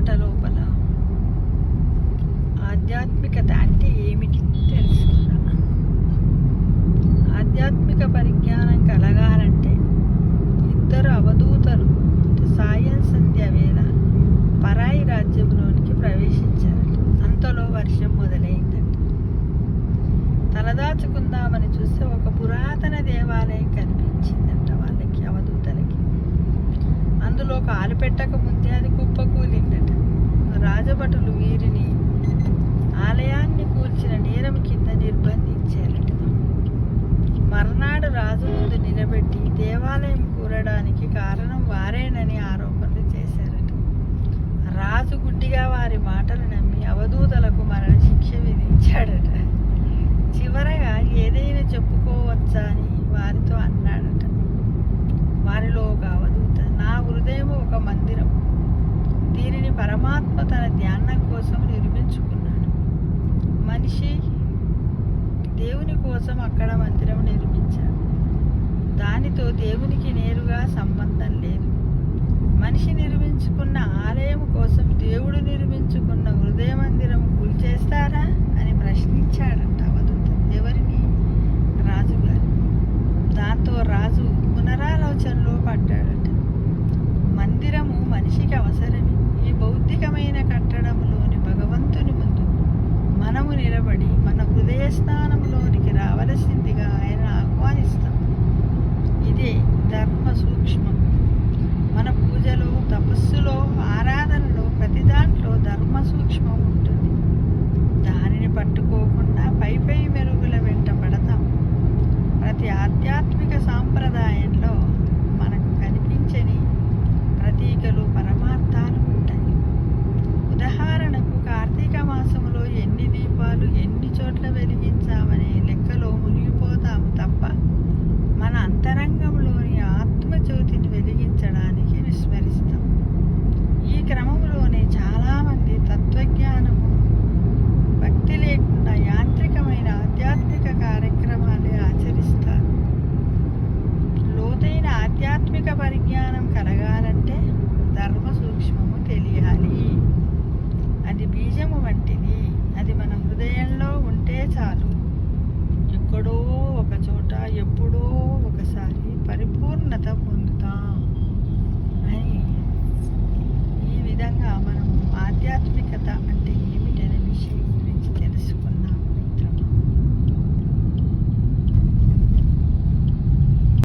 మాట లోపల ఆధ్యాత్మికత అంటే ఏమిటి తెలుసుకుందాం. ఆధ్యాత్మిక పరిజ్ఞానం కలగాలంటే ఇద్దరు అవధూతలు సాయం సంధ్య వేళ పరాయి రాజ్యంలోనికి ప్రవేశించారట. అంతలో వర్షం మొదలైందట. తలదాచుకుందామని చూస్తే ఒక పురాతన దేవాలయం కనిపించిందట వాళ్ళకి, అవధూతలకి. అందులో కాలు పెట్టక ముందే అది కుప్పకూలిందట. రాజభటులు వీరిని ఆలయాన్ని కూల్చిన నేరం కింద నిర్బంధించారట. మర్నాడు రాజు ముందు నిలబెట్టి దేవాలయం కూలడానికి కారణం వారేనని ఆరోపణలు చేశారట. రాజు గుడ్డిగా వారి మాటలు నమ్మి అవధూతలకు మరణ శిక్ష విధించాడట. చివరగా ఏదైనా చెప్పుకోవచ్చా అని వారితో అన్నాడట. వారిలో ఒక అవధూత, నా హృదయం ఒక మందిరం, దీనిని పరమాత్మ తన ధ్యానం కోసం నిర్మించుకున్నాడు. మనిషి దేవుని కోసం అక్కడ మందిరం నిర్మించాడు. దానితో దేవునికి నేరుగా సంబంధం లేదు. మనిషి నిర్మించుకున్న ఆలయం కోసం దేవుడు నిర్మించుకున్న హృదయ మందిరం కూల్చేస్తారా అని ప్రశ్నించాడు.